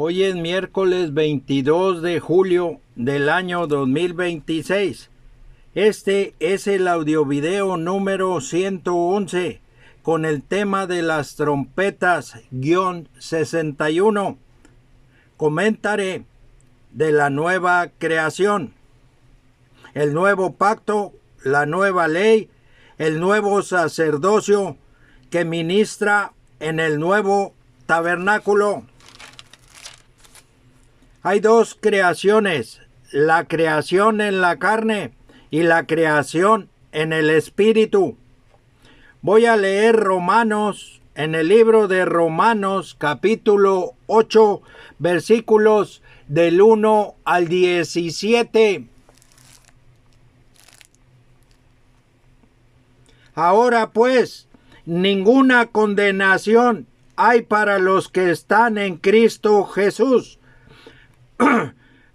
Hoy es miércoles 22 de julio del año 2026. Este es el audiovideo número 111 con el tema de las trompetas-61. Comentaré de la nueva creación, el nuevo pacto, la nueva ley, el nuevo sacerdocio que ministra en el nuevo tabernáculo. Hay dos creaciones, la creación en la carne y la creación en el espíritu. Voy a leer Romanos, en el libro de Romanos, capítulo 8, versículos del 1 al 17. Ahora pues, ninguna condenación hay para los que están en Cristo Jesús,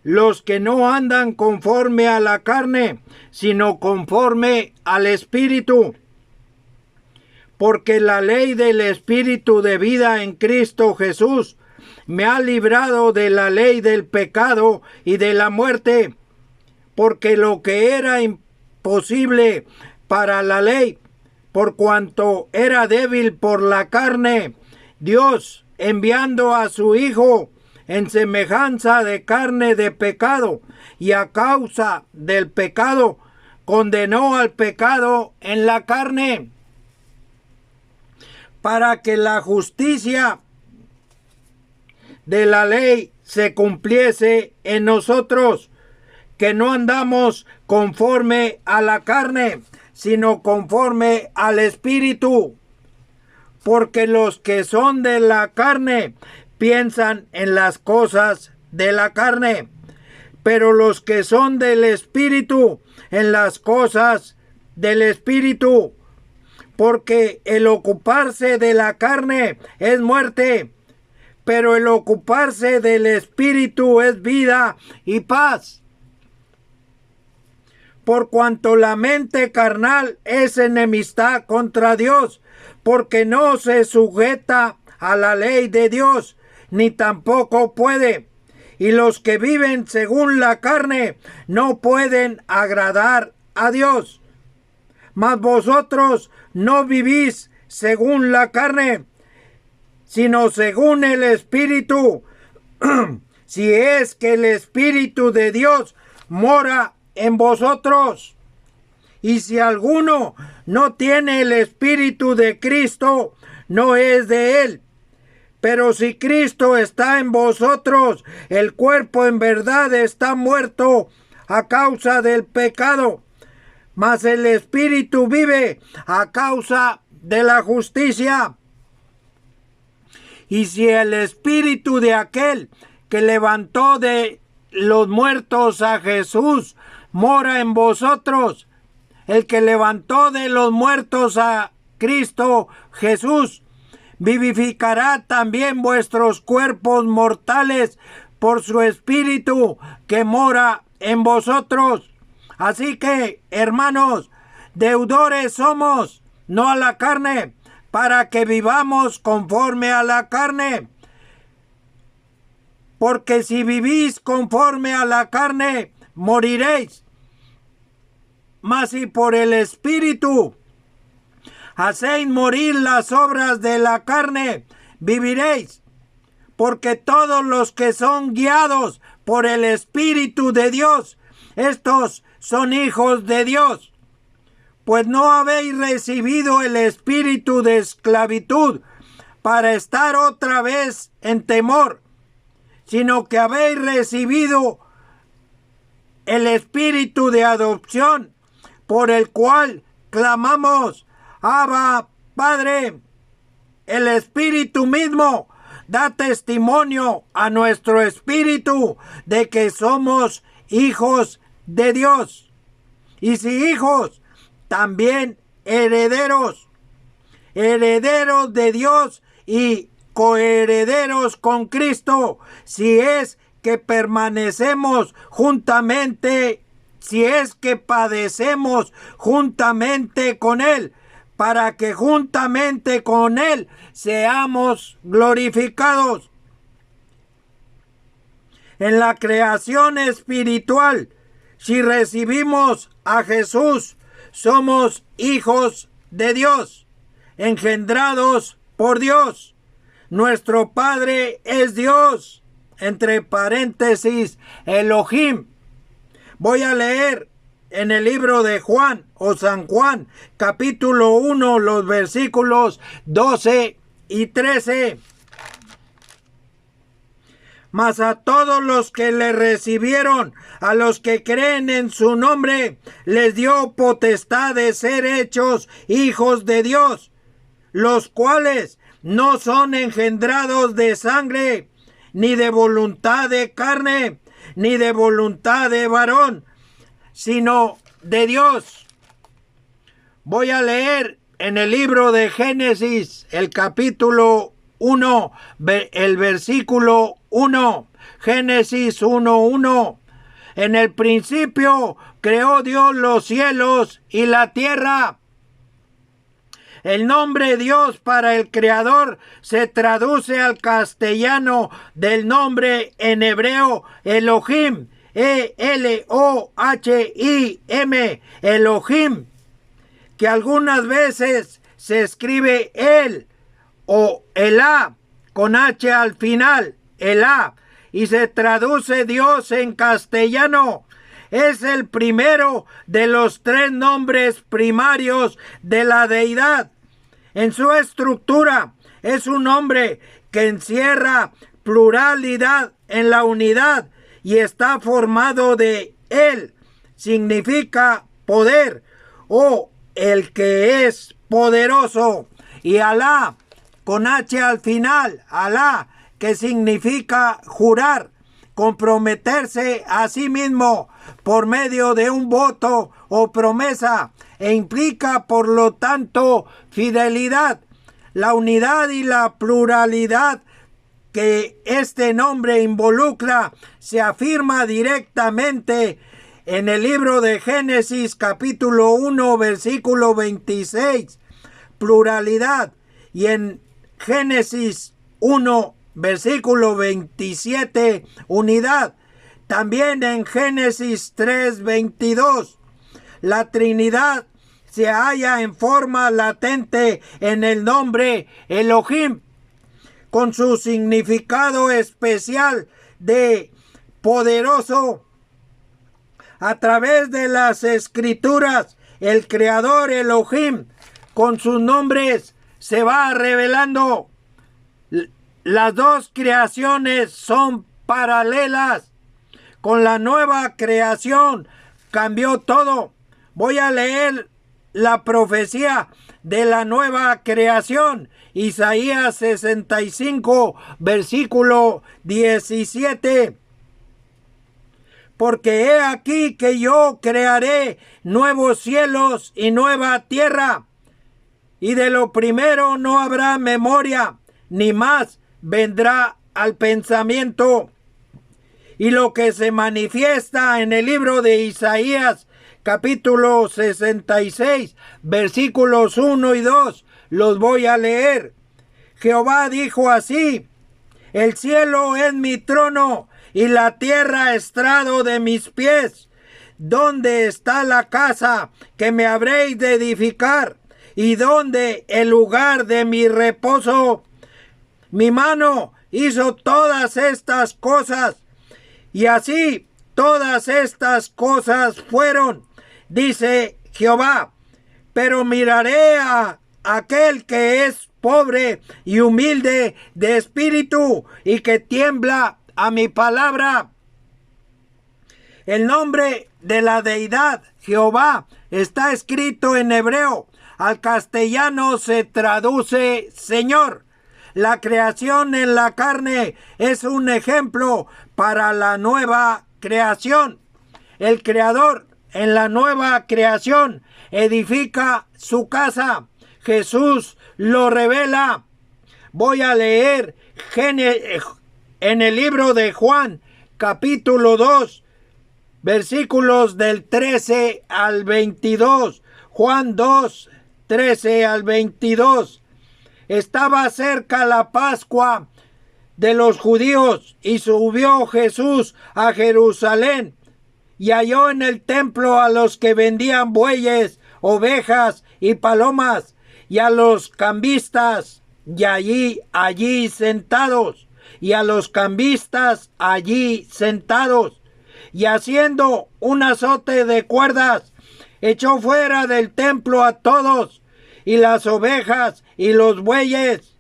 los que no andan conforme a la carne, sino conforme al Espíritu. Porque la ley del Espíritu de vida en Cristo Jesús me ha librado de la ley del pecado y de la muerte. Porque lo que era imposible para la ley, por cuanto era débil por la carne, Dios, enviando a su Hijo en semejanza de carne de pecado, y a causa del pecado, condenó al pecado en la carne, para que la justicia de la ley se cumpliese en nosotros, que no andamos conforme a la carne, sino conforme al Espíritu. Porque los que son de la carne piensan en las cosas de la carne, pero los que son del Espíritu en las cosas del Espíritu. Porque el ocuparse de la carne es muerte, pero el ocuparse del Espíritu es vida y paz. Por cuanto la mente carnal es enemistad contra Dios, porque no se sujeta a la ley de Dios, ni tampoco puede. Y los que viven según la carne no pueden agradar a Dios. Mas vosotros no vivís según la carne, sino según el Espíritu, si es que el Espíritu de Dios mora en vosotros. Y si alguno no tiene el Espíritu de Cristo, no es de él. Pero si Cristo está en vosotros, el cuerpo en verdad está muerto a causa del pecado, mas el Espíritu vive a causa de la justicia. Y si el Espíritu de aquel que levantó de los muertos a Jesús mora en vosotros, el que levantó de los muertos a Cristo Jesús, vivificará también vuestros cuerpos mortales por su Espíritu que mora en vosotros. Así que, hermanos, deudores somos, no a la carne, para que vivamos conforme a la carne. Porque si vivís conforme a la carne, moriréis. Mas si por el Espíritu hacéis morir las obras de la carne, viviréis. Porque todos los que son guiados por el Espíritu de Dios, estos son hijos de Dios. Pues no habéis recibido el espíritu de esclavitud para estar otra vez en temor, sino que habéis recibido el espíritu de adopción, por el cual clamamos: Abba, Padre. El Espíritu mismo da testimonio a nuestro espíritu de que somos hijos de Dios. Y si hijos, también herederos, herederos de Dios y coherederos con Cristo, si es que permanecemos juntamente, si es que padecemos juntamente con Él, para que juntamente con Él seamos glorificados. En la creación espiritual, si recibimos a Jesús, somos hijos de Dios, engendrados por Dios. Nuestro Padre es Dios, entre paréntesis, Elohim. Voy a leer en el libro de Juan o San Juan, capítulo 1, los versículos 12 y 13. Mas a todos los que le recibieron, a los que creen en su nombre, les dio potestad de ser hechos hijos de Dios, los cuales no son engendrados de sangre, ni de voluntad de carne, ni de voluntad de varón, sino de Dios. Voy a leer en el libro de Génesis, el capítulo 1, el versículo 1, Génesis 1:1. En el principio creó Dios los cielos y la tierra. El nombre Dios para el Creador se traduce al castellano del nombre en hebreo Elohim, E-L-O-H-I-M, Elohim, que algunas veces se escribe El o Elá con H al final, Elá, y se traduce Dios en castellano. Es el primero de los 3 nombres primarios de la deidad. En su estructura es un nombre que encierra pluralidad en la unidad y está formado de Él, significa poder o el que es poderoso, y Alá con H al final, Alá, que significa jurar, comprometerse a sí mismo por medio de un voto o promesa, e implica por lo tanto fidelidad. La unidad y la pluralidad que este nombre involucra se afirma directamente en el libro de Génesis capítulo 1 versículo 26, pluralidad, y en Génesis 1 versículo 27, unidad. También en Génesis 3:22, la Trinidad se halla en forma latente en el nombre Elohim, con su significado especial de poderoso. A través de las Escrituras, el Creador Elohim, con sus nombres, se va revelando. Las dos creaciones son paralelas. Con la nueva creación cambió todo. Voy a leer la profecía de la nueva creación. Isaías 65, versículo 17. Porque he aquí que yo crearé nuevos cielos y nueva tierra, y de lo primero no habrá memoria, ni más vendrá al pensamiento. Y lo que se manifiesta en el libro de Isaías, capítulo 66, versículos 1 y 2, los voy a leer. Jehová dijo así: el cielo es mi trono y la tierra estrado de mis pies. ¿Dónde está la casa que me habréis de edificar? ¿Y dónde el lugar de mi reposo? Mi mano hizo todas estas cosas, y así todas estas cosas fueron, dice Jehová. Pero miraré a aquel que es pobre y humilde de espíritu, y que tiembla a mi palabra. El nombre de la deidad, Jehová, está escrito en hebreo. Al castellano se traduce Señor. La creación en la carne es un ejemplo para la nueva creación. El Creador en la nueva creación edifica su casa. Jesús lo revela. Voy a leer en el libro de Juan, capítulo 2, versículos del 13 al 22. Juan 2, 13 al 22. Estaba cerca la Pascua de los judíos, y subió Jesús a Jerusalén, y halló en el templo a los que vendían bueyes, ovejas y palomas, y a los cambistas, y allí sentados, y a los cambistas allí sentados, y haciendo un azote de cuerdas, echó fuera del templo a todos, y las ovejas y los bueyes,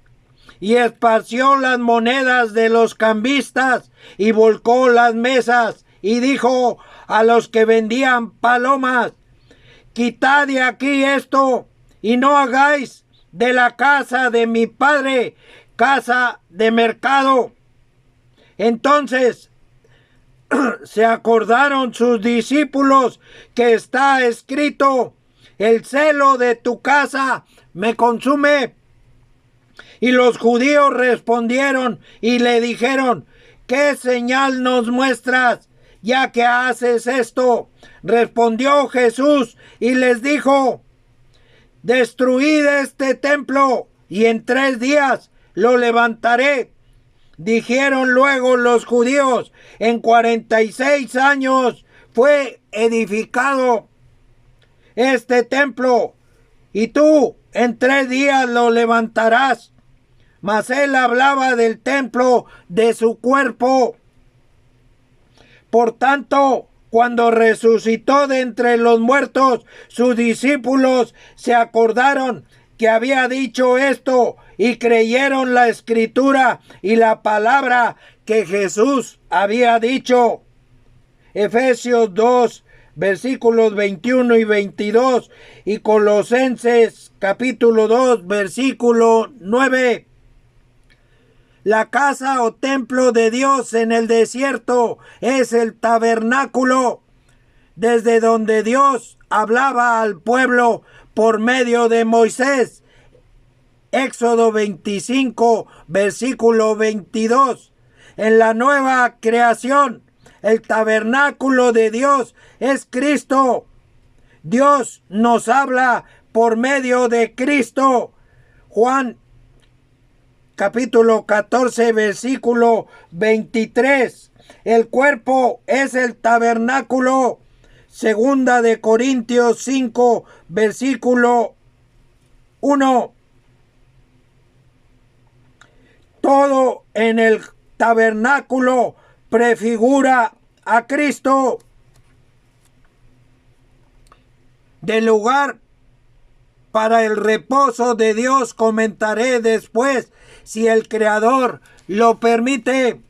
y esparció las monedas de los cambistas, y volcó las mesas, y dijo a los que vendían palomas: quitad de aquí esto, y no hagáis de la casa de mi padre casa de mercado. Entonces se acordaron sus discípulos que está escrito: el celo de tu casa me consume. Y los judíos respondieron y le dijeron: ¿qué señal nos muestras, ya que haces esto? Respondió Jesús y les dijo: destruid este templo, y en 3 días lo levantaré. Dijeron luego los judíos: en 46 años fue edificado este templo, y tú en 3 días lo levantarás. Mas él hablaba del templo de su cuerpo. Por tanto, cuando resucitó de entre los muertos, sus discípulos se acordaron que había dicho esto, y creyeron la escritura y la palabra que Jesús había dicho. Efesios 2, versículos 21 y 22, y Colosenses capítulo 2, versículo 9. La casa o templo de Dios en el desierto es el tabernáculo, desde donde Dios hablaba al pueblo por medio de Moisés. Éxodo 25, versículo 22. En la nueva creación, el tabernáculo de Dios es Cristo. Dios nos habla por medio de Cristo. Juan capítulo 14, versículo 23. El cuerpo es el tabernáculo. Segunda de Corintios 5, versículo 1. Todo en el tabernáculo prefigura a Cristo. Del lugar para el reposo de Dios comentaré después, si el Creador lo permite.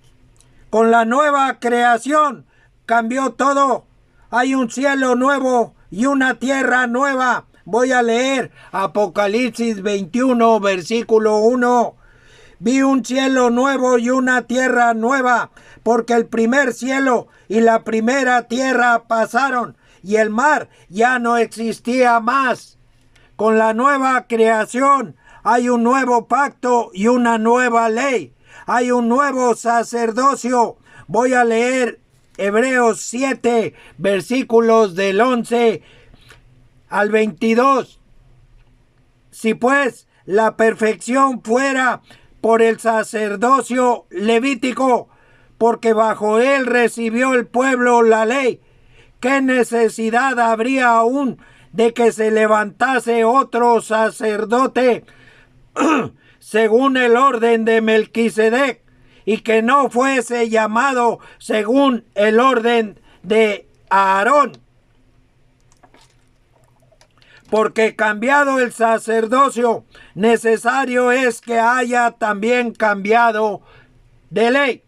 Con la nueva creación cambió todo. Hay un cielo nuevo y una tierra nueva. Voy a leer Apocalipsis 21, versículo 1. Vi un cielo nuevo y una tierra nueva, porque el primer cielo y la primera tierra pasaron, y el mar ya no existía más. Con la nueva creación hay un nuevo pacto y una nueva ley. Hay un nuevo sacerdocio. Voy a leer Hebreos 7, versículos del 11 al 22. Si pues la perfección fuera por el sacerdocio levítico, porque bajo él recibió el pueblo la ley, ¿qué necesidad habría aún de que se levantase otro sacerdote según el orden de Melquisedec, y que no fuese llamado según el orden de Aarón? Porque cambiado el sacerdocio, necesario es que haya también cambiado de ley.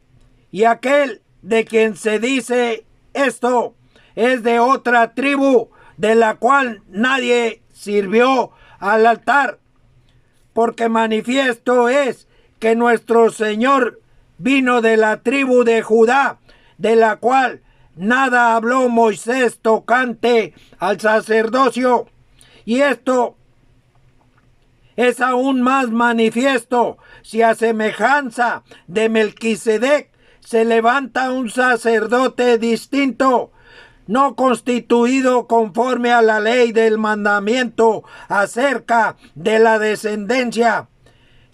Y aquel de quien se dice esto es de otra tribu, de la cual nadie sirvió al altar. Porque manifiesto es que nuestro Señor vino de la tribu de Judá, de la cual nada habló Moisés tocante al sacerdocio. Y esto es aún más manifiesto si a semejanza de Melquisedec se levanta un sacerdote distinto, no constituido conforme a la ley del mandamiento acerca de la descendencia,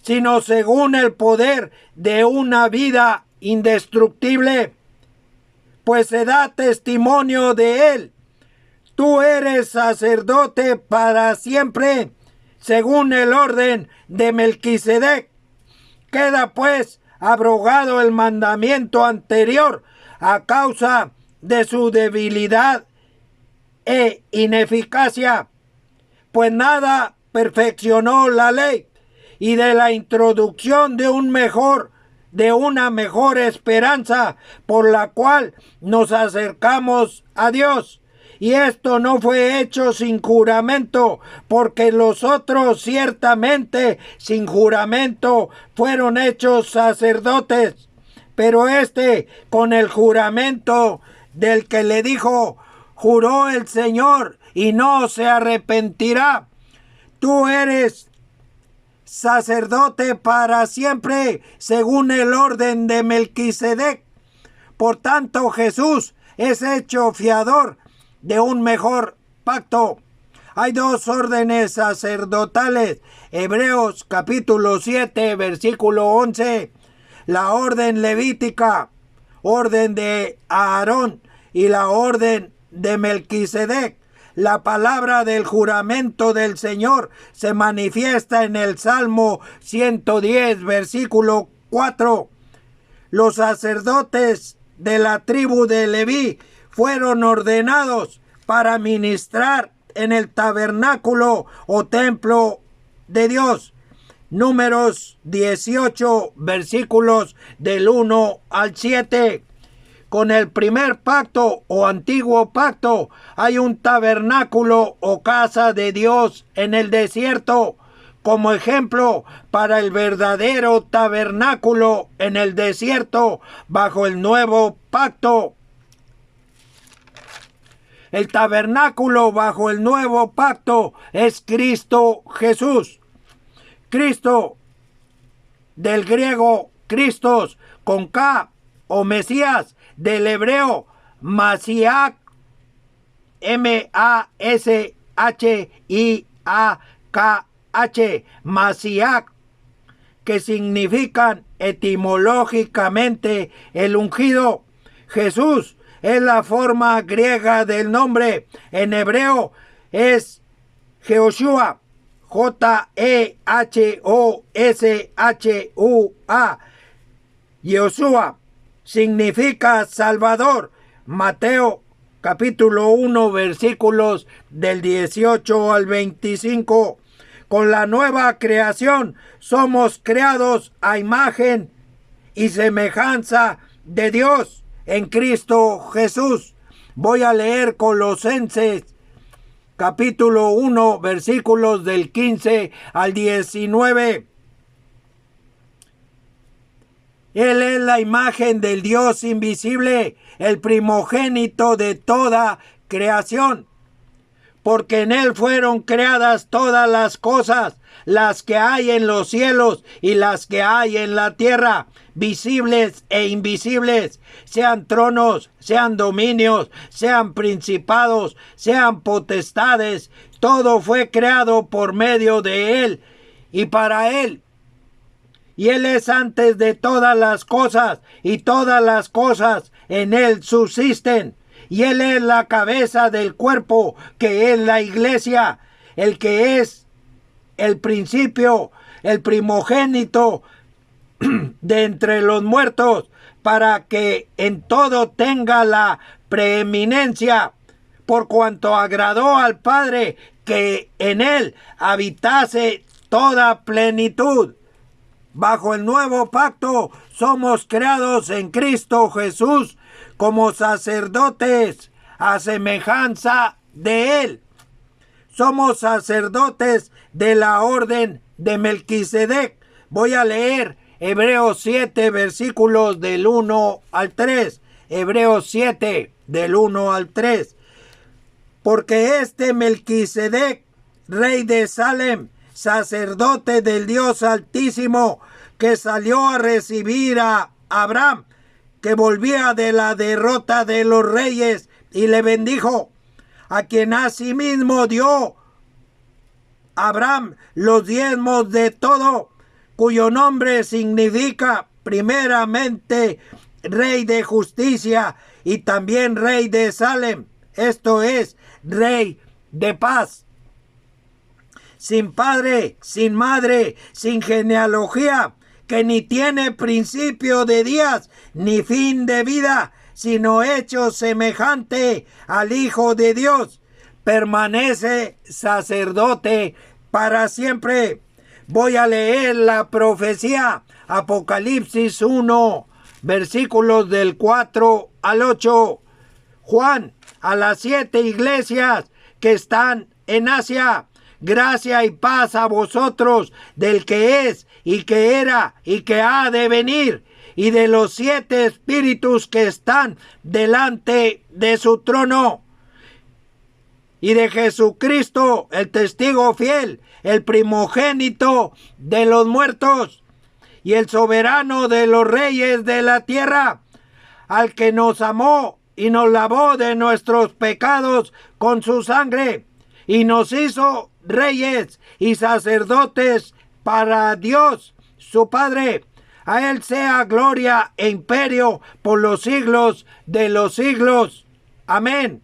sino según el poder de una vida indestructible, pues se da testimonio de él. Tú eres sacerdote para siempre, según el orden de Melquisedec. Queda pues abrogado el mandamiento anterior a causa de su debilidad e ineficacia, pues nada perfeccionó la ley, y de la introducción de una mejor esperanza por la cual nos acercamos a Dios. Y esto no fue hecho sin juramento, porque los otros ciertamente sin juramento fueron hechos sacerdotes, pero este con el juramento del que le dijo: juró el Señor y no se arrepentirá. Tú eres sacerdote para siempre, según el orden de Melquisedec. Por tanto, Jesús es hecho fiador de un mejor pacto. Hay dos órdenes sacerdotales. Hebreos capítulo 7, versículo 11. La orden levítica, orden de Aarón, y la orden de Melquisedec. La palabra del juramento del Señor se manifiesta en el Salmo 110, versículo 4. Los sacerdotes de la tribu de Leví fueron ordenados para ministrar en el tabernáculo o templo de Dios. Números 18, versículos del 1 al 7. Con el primer pacto o antiguo pacto hay un tabernáculo o casa de Dios en el desierto, como ejemplo para el verdadero tabernáculo en el desierto bajo el nuevo pacto. El tabernáculo bajo el nuevo pacto es Cristo Jesús. Cristo, del griego Christos con K, o Mesías, del hebreo Mashiach, M-A-S-H-I-A-K-H, Mashiach, que significan etimológicamente el ungido. Jesús es la forma griega del nombre. En hebreo es Jehoshua, J-E-H-O-S-H-U-A. Yehoshua significa Salvador. Mateo capítulo 1, versículos del 18 al 25. Con la nueva creación somos creados a imagen y semejanza de Dios en Cristo Jesús. Voy a leer Colosenses capítulo 1, versículos del 15 al 19. Él es la imagen del Dios invisible, el primogénito de toda creación, porque en Él fueron creadas todas las cosas, las que hay en los cielos y las que hay en la tierra, visibles e invisibles, sean tronos, sean dominios, sean principados, sean potestades. Todo fue creado por medio de Él y para Él. Y Él es antes de todas las cosas, y todas las cosas en Él subsisten. Y Él es la cabeza del cuerpo, que es la iglesia, el que es el principio, el primogénito de entre los muertos, para que en todo tenga la preeminencia, por cuanto agradó al Padre que en Él habitase toda plenitud. Bajo el nuevo pacto somos creados en Cristo Jesús como sacerdotes a semejanza de Él. Somos sacerdotes de la orden de Melquisedec. Voy a leer Hebreos 7, versículos del 1 al 3. Hebreos 7, del 1 al 3. Porque este Melquisedec, rey de Salem, sacerdote del Dios Altísimo, que salió a recibir a Abraham, que volvía de la derrota de los reyes, y le bendijo, a quien asimismo dio Abraham los diezmos de todo, cuyo nombre significa primeramente Rey de Justicia y también Rey de Salem, esto es, Rey de Paz. Sin padre, sin madre, sin genealogía, que ni tiene principio de días, ni fin de vida, sino hecho semejante al Hijo de Dios, permanece sacerdote para siempre. Voy a leer la profecía, Apocalipsis 1, versículos del 4 al 8. Juan, a las 7 iglesias que están en Asia, gracia y paz a vosotros del que es y que era y que ha de venir, y de los 7 espíritus que están delante de su trono, y de Jesucristo, el testigo fiel, el primogénito de los muertos, y el soberano de los reyes de la tierra, al que nos amó y nos lavó de nuestros pecados con su sangre, y nos hizo reyes y sacerdotes para Dios, su Padre. A él sea gloria e imperio por los siglos de los siglos. Amén.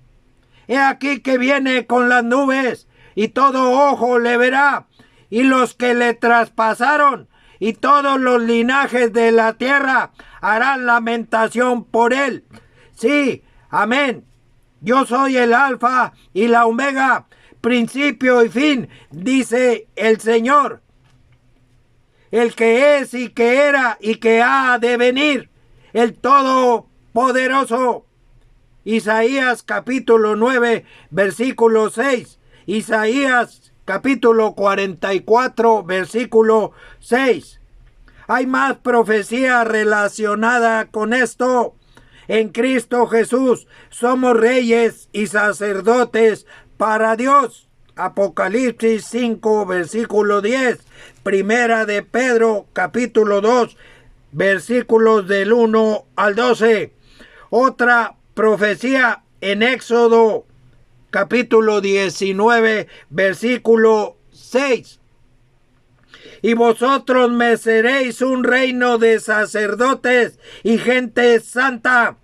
He aquí que viene con las nubes, y todo ojo le verá, y los que le traspasaron, y todos los linajes de la tierra harán lamentación por él. Sí, amén. Yo soy el Alfa y la Omega, principio y fin, dice el Señor, el que es y que era y que ha de venir, el Todopoderoso. Isaías capítulo 9, versículo 6. Isaías capítulo 44, versículo 6. Hay más profecía relacionada con esto. En Cristo Jesús somos reyes y sacerdotes para Dios. Apocalipsis 5, versículo 10. Primera de Pedro, capítulo 2, versículos del 1 al 12. Otra profecía en Éxodo, capítulo 19, versículo 6. Y vosotros me seréis un reino de sacerdotes y gente santa.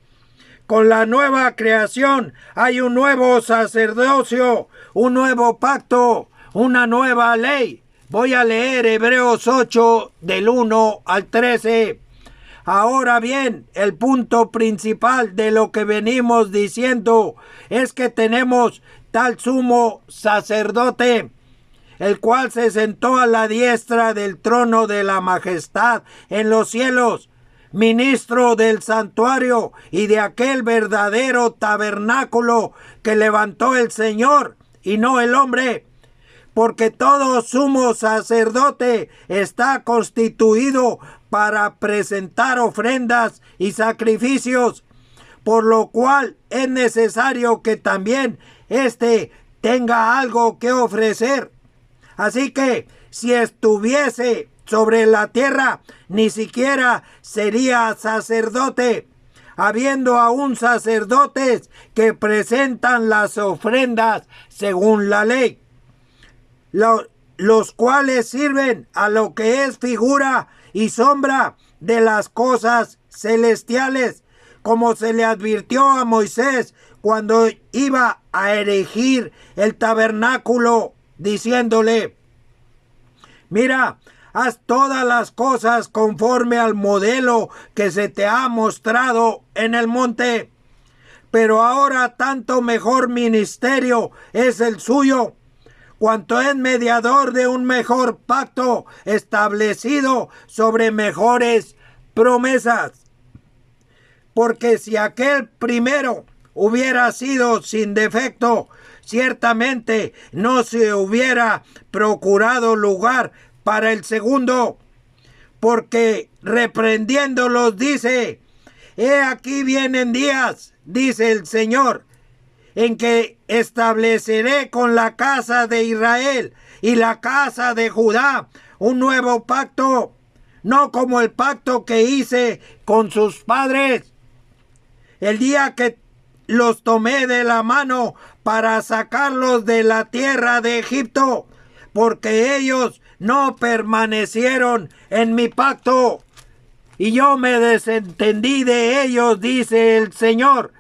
Con la nueva creación hay un nuevo sacerdocio, un nuevo pacto, una nueva ley. Voy a leer Hebreos 8 del 1 al 13. Ahora bien, el punto principal de lo que venimos diciendo es que tenemos tal sumo sacerdote, el cual se sentó a la diestra del trono de la majestad en los cielos, ministro del santuario y de aquel verdadero tabernáculo que levantó el Señor y no el hombre, porque todo sumo sacerdote está constituido para presentar ofrendas y sacrificios, por lo cual es necesario que también éste tenga algo que ofrecer. Así que si estuviese sobre la tierra, ni siquiera sería sacerdote, habiendo aún sacerdotes que presentan las ofrendas según la ley, los cuales sirven a lo que es figura y sombra de las cosas celestiales, como se le advirtió a Moisés cuando iba a erigir el tabernáculo, diciéndole: mira, haz todas las cosas conforme al modelo que se te ha mostrado en el monte. Pero ahora tanto mejor ministerio es el suyo, cuanto es mediador de un mejor pacto establecido sobre mejores promesas. Porque si aquel primero hubiera sido sin defecto, ciertamente no se hubiera procurado lugar para el segundo, porque reprendiéndolos dice: he aquí vienen días, dice el Señor, en que estableceré con la casa de Israel y la casa de Judá un nuevo pacto, no como el pacto que hice con sus padres el día que los tomé de la mano para sacarlos de la tierra de Egipto, porque ellos no permanecieron en mi pacto, y yo me desentendí de ellos, dice el Señor.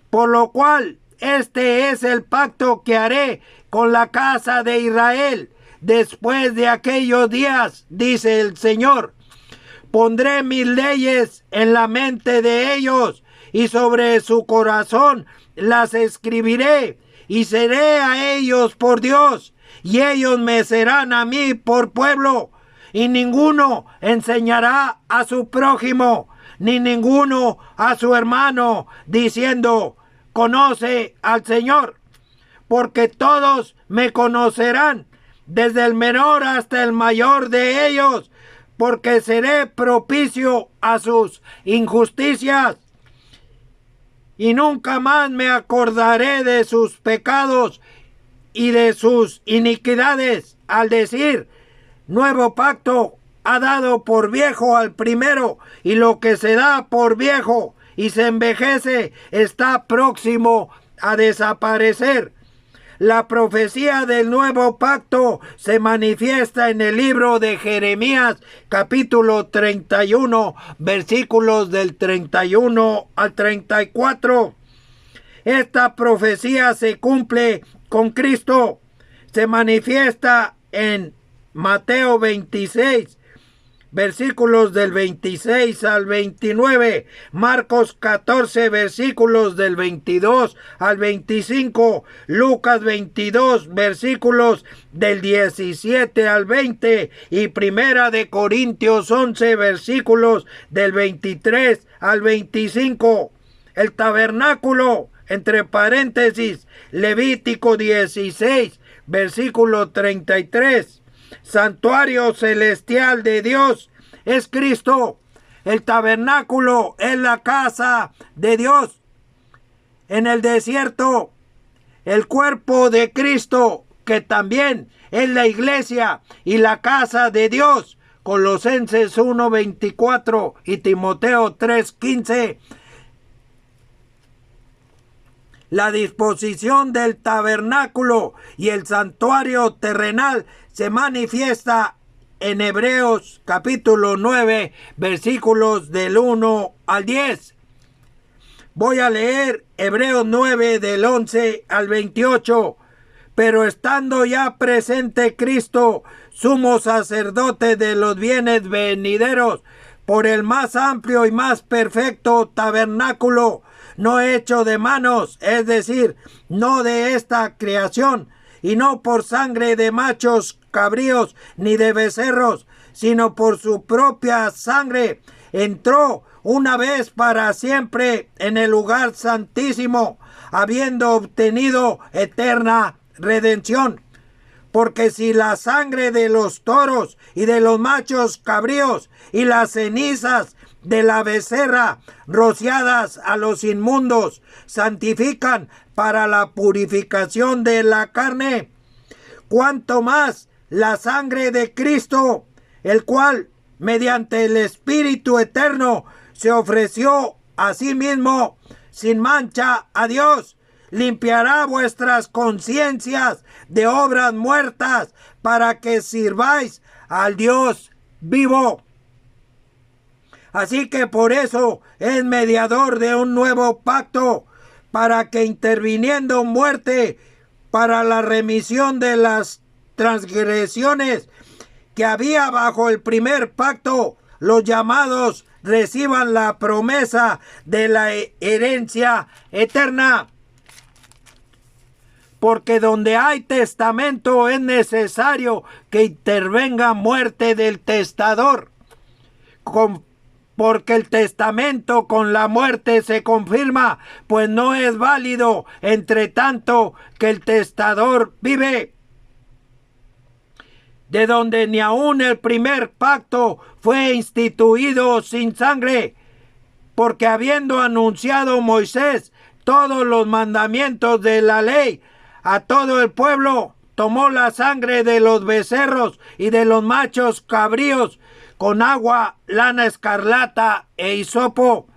Por lo cual, este es el pacto que haré con la casa de Israel después de aquellos días, dice el Señor. Pondré mis leyes en la mente de ellos, y sobre su corazón las escribiré, y seré a ellos por Dios, y ellos me serán a mí por pueblo. Y ninguno enseñará a su prójimo, ni ninguno a su hermano, diciendo: conoce al Señor, porque todos me conocerán, desde el menor hasta el mayor de ellos, porque seré propicio a sus injusticias. Y nunca más me acordaré de sus pecados y de sus iniquidades, al decir: nuevo pacto ha dado por viejo al primero, y lo que se da por viejo y se envejece está próximo a desaparecer. La profecía del nuevo pacto se manifiesta en el libro de Jeremías, capítulo 31, versículos del 31 al 34. Esta profecía se cumple con Cristo. Se manifiesta en Mateo 26, versículos del 26 al 29, Marcos 14, versículos del 22 al 25, Lucas 22, versículos del 17 al 20, y Primera de Corintios 11, versículos del 23 al 25. El tabernáculo, entre paréntesis, Levítico 16, versículo 33. Santuario celestial de Dios es Cristo. El tabernáculo es la casa de Dios. En el desierto, el cuerpo de Cristo, que también es la iglesia y la casa de Dios. Colosenses 1:24 y Timoteo 3:15. La disposición del tabernáculo y el santuario terrenal se manifiesta en Hebreos capítulo 9, versículos del 1 al 10. Voy a leer Hebreos 9 del 11 al 28. Pero estando ya presente Cristo, sumo sacerdote de los bienes venideros, por el más amplio y más perfecto tabernáculo, no hecho de manos, es decir, no de esta creación, y no por sangre de machos cabríos ni de becerros, sino por su propia sangre, entró una vez para siempre en el lugar santísimo, habiendo obtenido eterna redención. Porque si la sangre de los toros y de los machos cabríos y las cenizas de la becerra rociadas a los inmundos santifican para la purificación de la carne, cuanto más la sangre de Cristo, el cual mediante el Espíritu eterno se ofreció a sí mismo sin mancha a Dios, limpiará vuestras conciencias de obras muertas para que sirváis al Dios vivo. Así que por eso es mediador de un nuevo pacto, para que interviniendo muerte para la remisión de las transgresiones que había bajo el primer pacto, los llamados reciban la promesa de la herencia eterna. Porque donde hay testamento es necesario que intervenga muerte del testador, porque el testamento con la muerte se confirma, pues no es válido entre tanto que el testador vive. De donde ni aun el primer pacto fue instituido sin sangre, porque habiendo anunciado Moisés todos los mandamientos de la ley a todo el pueblo, tomó la sangre de los becerros y de los machos cabríos con agua, lana escarlata e hisopo,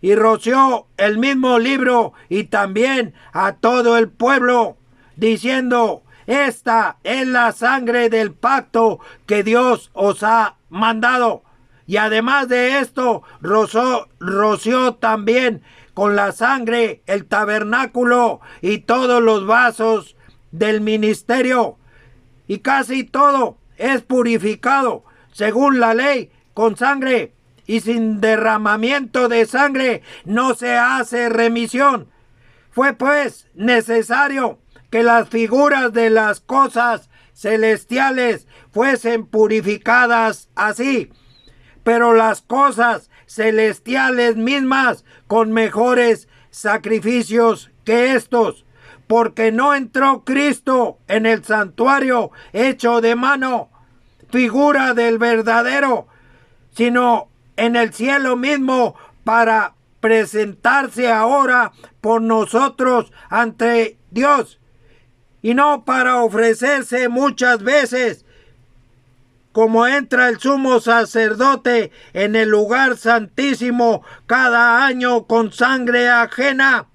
y roció el mismo libro y también a todo el pueblo, diciendo: Esta es la sangre del pacto que Dios os ha mandado. Y además de esto, roció también con la sangre el tabernáculo y todos los vasos del ministerio. Y casi todo es purificado según la ley con sangre. Y sin derramamiento de sangre no se hace remisión. Fue pues necesario que las figuras de las cosas celestiales fuesen purificadas así, pero las cosas celestiales mismas con mejores sacrificios que estos, porque no entró Cristo en el santuario hecho de mano, figura del verdadero, sino en el cielo mismo, para presentarse ahora por nosotros ante Dios, y no para ofrecerse muchas veces, como entra el sumo sacerdote en el lugar santísimo cada año con sangre ajena.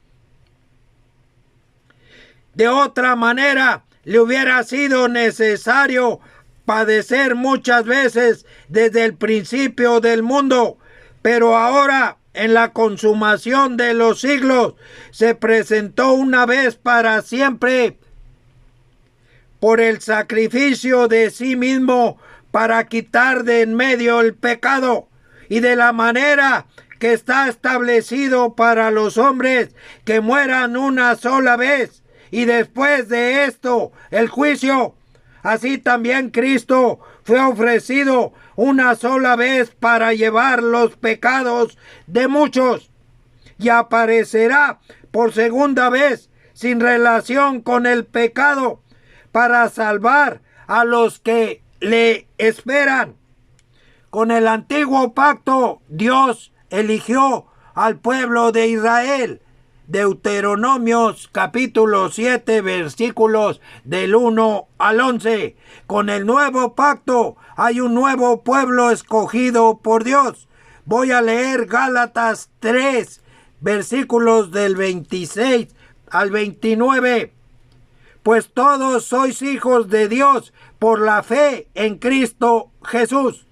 De otra manera, le hubiera sido necesario padecer muchas veces desde el principio del mundo, pero ahora, en la consumación de los siglos, se presentó una vez para siempre por el sacrificio de sí mismo para quitar de en medio el pecado, y de la manera que está establecido para los hombres que mueran una sola vez, y después de esto el juicio. Así también Cristo fue ofrecido una sola vez para llevar los pecados de muchos, y aparecerá por segunda vez sin relación con el pecado para salvar a los que le esperan. Con el antiguo pacto, Dios eligió al pueblo de Israel. Deuteronomios capítulo 7 versículos del 1 al 11. Con el nuevo pacto hay un nuevo pueblo escogido por Dios. Voy a leer Gálatas 3 versículos del 26 al 29. Pues todos sois hijos de Dios por la fe en Cristo Jesús.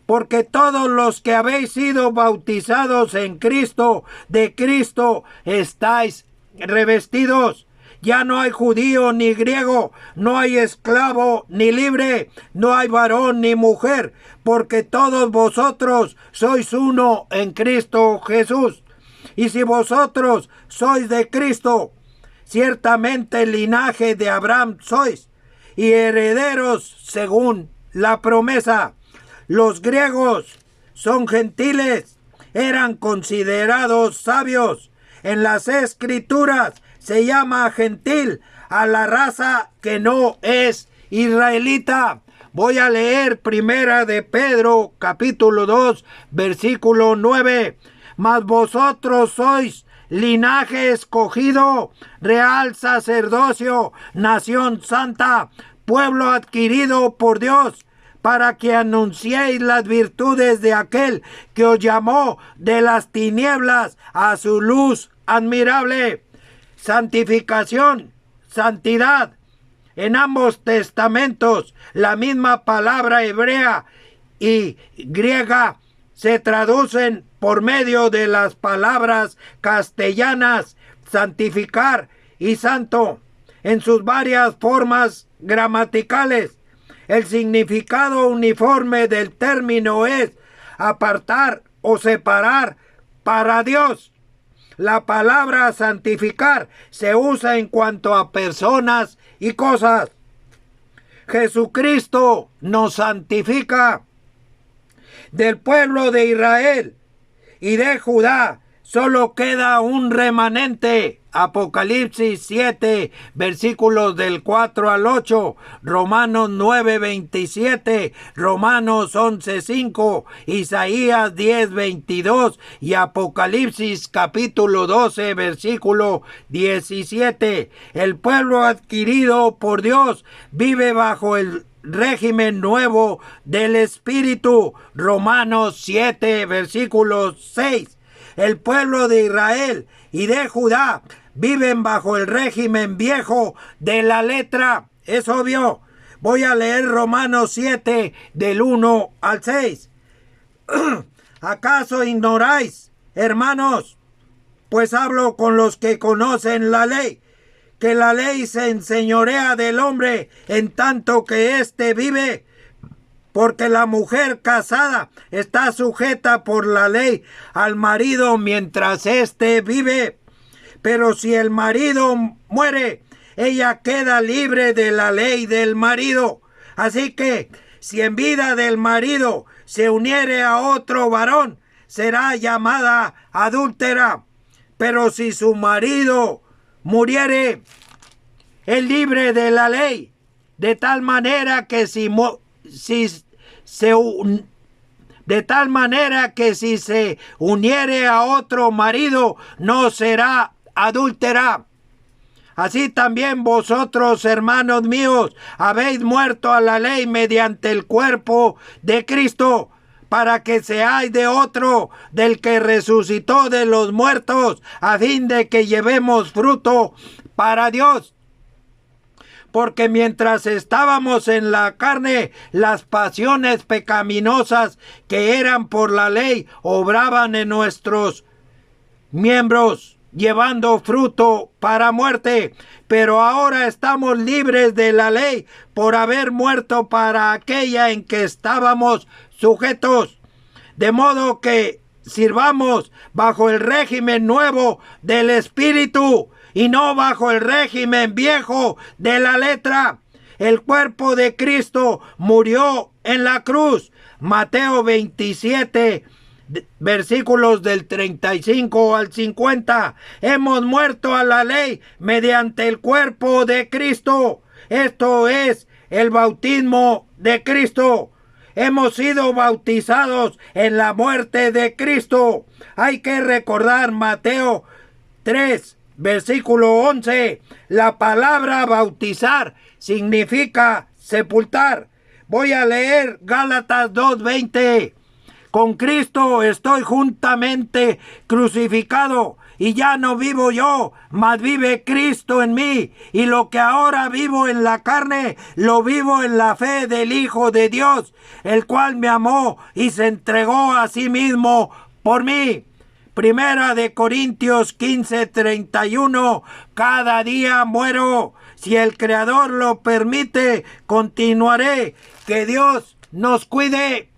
Porque todos los que habéis sido bautizados en Cristo, de Cristo estáis revestidos. Ya no hay judío ni griego, no hay esclavo ni libre, no hay varón ni mujer, porque todos vosotros sois uno en Cristo Jesús. Y si vosotros sois de Cristo, ciertamente el linaje de Abraham sois, y herederos según la promesa. Los griegos son gentiles, eran considerados sabios. En las Escrituras se llama gentil a la raza que no es israelita. Voy a leer primera de Pedro, capítulo 2, versículo 9. Mas vosotros sois linaje escogido, real sacerdocio, nación santa, pueblo adquirido por Dios, para que anunciéis las virtudes de aquel que os llamó de las tinieblas a su luz admirable. Santificación, santidad. En ambos testamentos, la misma palabra hebrea y griega se traducen por medio de las palabras castellanas santificar y santo en sus varias formas gramaticales. El significado uniforme del término es apartar o separar para Dios. La palabra santificar se usa en cuanto a personas y cosas. Jesucristo nos santifica. Del pueblo de Israel y de Judá solo queda un remanente. Apocalipsis 7, versículos del 4 al 8, Romanos 9, 27, Romanos 11, 5, Isaías 10, 22 y Apocalipsis capítulo 12, versículo 17. El pueblo adquirido por Dios vive bajo el régimen nuevo del Espíritu. Romanos 7, versículo 6. El pueblo de Israel y de Judá viven bajo el régimen viejo de la letra. es obvio. Voy a leer Romanos 7 del 1 al 6. ¿Acaso ignoráis, hermanos? Pues hablo con los que conocen la ley, que la ley se enseñorea del hombre en tanto que éste vive, porque la mujer casada está sujeta por la ley al marido mientras éste vive. Pero si el marido muere, ella queda libre de la ley del marido. Así que, si en vida del marido se uniere a otro varón, será llamada adúltera. Pero si su marido muriere, es libre de la ley, de tal manera que si se uniere a otro marido, no será adúltera. Así también vosotros, hermanos míos, habéis muerto a la ley mediante el cuerpo de Cristo, para que seáis de otro, del que resucitó de los muertos, a fin de que llevemos fruto para Dios. Porque mientras estábamos en la carne, las pasiones pecaminosas que eran por la ley obraban en nuestros miembros, llevando fruto para muerte. Pero ahora estamos libres de la ley por haber muerto para aquella en que estábamos sujetos, de modo que sirvamos bajo el régimen nuevo del Espíritu y no bajo el régimen viejo de la letra. El cuerpo de Cristo murió en la cruz. Mateo 27, versículos del 35 al 50. Hemos muerto a la ley mediante el cuerpo de Cristo. Esto es el bautismo de Cristo. Hemos sido bautizados en la muerte de Cristo. Hay que recordar Mateo 3, versículo 11. La palabra bautizar significa sepultar. Voy a leer Gálatas 2:20. Con Cristo estoy juntamente crucificado, y ya no vivo yo, mas vive Cristo en mí. Y lo que ahora vivo en la carne, lo vivo en la fe del Hijo de Dios, el cual me amó y se entregó a sí mismo por mí. Primera de Corintios 15:31. Cada día muero. Si el Creador lo permite, continuaré. Que Dios nos cuide.